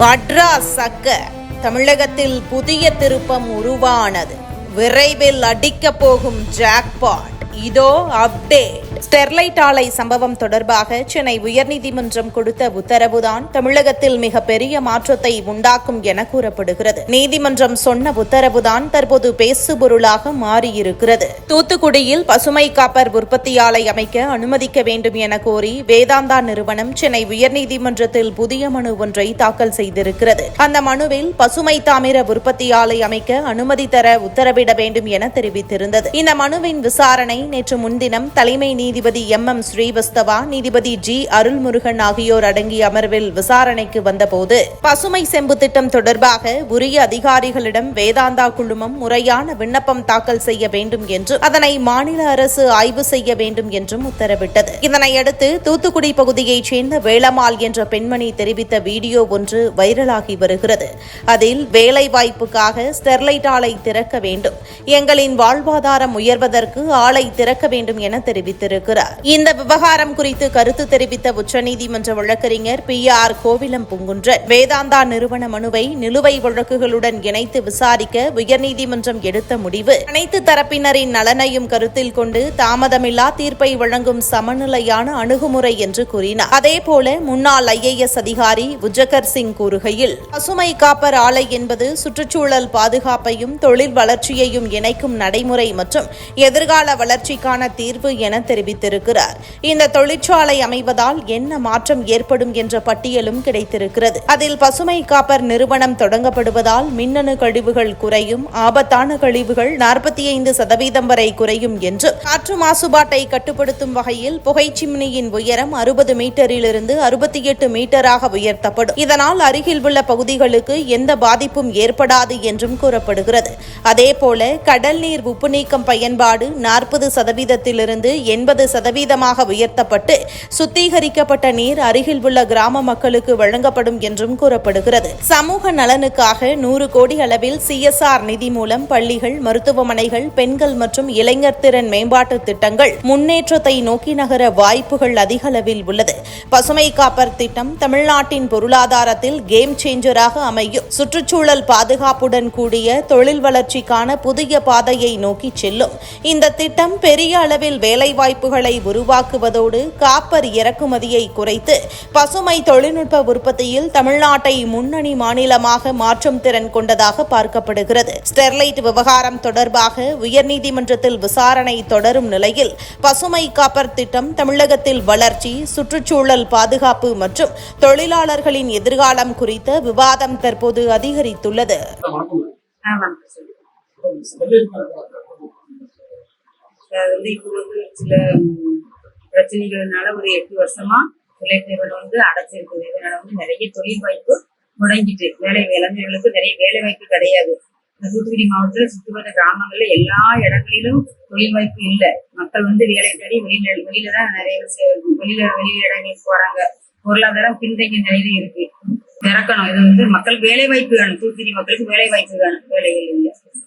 மட்ராஸ் சக்க தமிழகத்தில் புதிய திருப்பம் உருவானது. விரைவில் அடிக்கப் போகும் ஜாக்பாட். இதோ அப்டேட். ஸ்டெர்லைட் ஆலை சம்பவம் தொடர்பாக சென்னை உயர்நீதிமன்றம் கொடுத்த உத்தரவுதான் தமிழகத்தில் மிகப்பெரிய மாற்றத்தை உண்டாக்கும் என கூறப்படுகிறது. நீதிமன்றம் சொன்ன உத்தரவுதான் தற்போது பேசுபொருளாக மாறியிருக்கிறது. தூத்துக்குடியில் பசுமை காப்பர் உற்பத்தி ஆலை அமைக்க அனுமதிக்க வேண்டும் என கோரி வேதாந்தா நிறுவனம் சென்னை உயர்நீதிமன்றத்தில் புதிய மனு ஒன்றை தாக்கல் செய்திருக்கிறது. அந்த மனுவில் பசுமை தாமிர உற்பத்தி ஆலை அமைக்க அனுமதி தர உத்தரவிட வேண்டும் என தெரிவித்திருந்தது. இந்த மனுவின் விசாரணை நேற்று முன்தினம் தலைமை நீதிபதி MM ஸ்ரீவஸ்தவா, நீதிபதி G அருள்முருகன் ஆகியோர் அடங்கிய அமர்வில் விசாரணைக்கு வந்தபோது பசுமை செம்பு திட்டம் தொடர்பாக உரிய அதிகாரிகளிடம் வேதாந்தா குழுமம் முறையான விண்ணப்பம் தாக்கல் செய்ய வேண்டும் என்றும் அதனை மாநில அரசு ஆய்வு செய்ய வேண்டும் என்றும் உத்தரவிட்டது. இதனையடுத்து தூத்துக்குடி பகுதியைச் சேர்ந்த வேளம்மாள் என்ற பெண்மணி தெரிவித்த வீடியோ ஒன்று வைரலாகி வருகிறது. அதில் வேலைவாய்ப்புக்காக ஸ்டெர்லைட் ஆலை திறக்க வேண்டும், எங்களின் வாழ்வாதாரம் உயர்வதற்கு ஆலை திறக்க வேண்டும் என தெரிவித்திருக்கிறார். இந்த விவகாரம் குறித்து கருத்து தெரிவித்த உச்சநீதிமன்ற வழக்கறிஞர் PR கோவிலம் பூங்குன்றன், வேதாந்தா நிறுவன மனுவை நிலுவை வழக்குகளுடன் இணைத்து விசாரிக்க உயர்நீதிமன்றம் எடுத்த முடிவு அனைத்து தரப்பினரின் நலனையும் கருத்தில் கொண்டு தாமதமில்லா தீர்ப்பை வழங்கும் சமநிலையான அணுகுமுறை என்று கூறினார். அதேபோல முன்னாள் IAS அதிகாரி உஜகர் சிங் கூறுகையில், பசுமை காப்பர் ஆலை என்பது சுற்றுச்சூழல் பாதுகாப்பையும் தொழில் வளர்ச்சியையும் இணைக்கும் நடைமுறை மற்றும் எதிர்கால வளர்ச்சிக்கான தீர்வு என தெரிவித்திருக்கிறார். இந்த தொழிற்சாலை அமைவதால் என்ன மாற்றம் ஏற்படும் என்ற பட்டியலும் கிடைத்திருக்கிறது. அதில் பசுமை காப்பர் நிறுவனம் தொடங்கப்படுவதால் மின்னணு கழிவுகள் குறையும், ஆபத்தான கழிவுகள் 45% வரை குறையும் என்று, காற்று மாசுபாட்டை கட்டுப்படுத்தும் வகையில் புகைச்சிம்னியின் உயரம் 60 மீட்டரிலிருந்து 68 மீட்டராக உயர்த்தப்படும். இதனால் அருகில் உள்ள பகுதிகளுக்கு எந்த பாதிப்பும் ஏற்படாது என்றும் கூறப்படுகிறது. அதேபோல கடல் நீர் உப்பு நீக்கம் பயன்பாடு 40%லிருந்து 80% உயர்த்தப்பட்டு சுத்திகரிக்கப்பட்ட நீர் அருகில் உள்ள கிராம மக்களுக்கு வழங்கப்படும் என்றும் கூறப்படுகிறது. சமூக நலனுக்காக 100 கோடி அளவில் CSR நிதி மூலம் பள்ளிகள், மருத்துவமனைகள், பெண்கள் மற்றும் இளைஞர் திறன் மேம்பாட்டு திட்டங்கள் முன்னேற்றத்தை நோக்கி நகர வாய்ப்புகள் அதிக அளவில் உள்ளது. பசுமை காப்பர் திட்டம் தமிழ்நாட்டின் பொருளாதாரத்தில் கேம் சேஞ்சராக அமையும். சுற்றுச்சூழல் பாதுகாப்புடன் கூடிய தொழில் வளர்ச்சிக்கான புதிய பாதையை நோக்கி செல்லும். இந்த திட்டம் பெரிய அளவில் வேலைவாய்ப்புகளை உருவாக்குவதோடு காப்பர் இறக்குமதியை குறைத்து பசுமை தொழில்நுட்ப உற்பத்தியில் தமிழ்நாட்டை முன்னணி மாநிலமாக மாற்றும் திறன் கொண்டதாக பார்க்கப்படுகிறது. ஸ்டெர்லைட் விவகாரம் தொடர்பாக உயர்நீதிமன்றத்தில் விசாரணை தொடரும் நிலையில் பசுமை காப்பர் திட்டம் தமிழகத்தில் வளர்ச்சி, சுற்றுச்சூழல் பாதுகாப்பு மற்றும் தொழிலாளர்களின் எதிர்காலம் குறித்த விவாதம் தற்போது அதிகரித்துள்ளது. இப்போ சில பிரச்சனைகள்னால ஒரு 8 வருஷமா ஸ்டெர்லைட் நிறுவனம் அடைச்சிருக்குது. இதனால நிறைய தொழில் வாய்ப்பு முடங்கிட்டு இளைஞர்களுக்கு நிறைய வேலை வாய்ப்பு கிடையாது. தூத்துக்குடி மாவட்டத்தில் சுற்றுவட்ட கிராமங்கள்ல எல்லா இடங்களிலும் தொழில் வாய்ப்பு இல்லை. மக்கள் வேலை தேடி வெளியில தான் நிறைய வெளி இடங்களுக்கு போறாங்க. பொருளாதாரம் பின்தங்கிய நிலையில இருக்கு. திறக்கணும். இது மக்கள் வேலை வாய்ப்பு வேணும். தூத்துக்குடி மக்களுக்கு வேலை வாய்ப்பு வேணும். வேலைகள் இல்லை.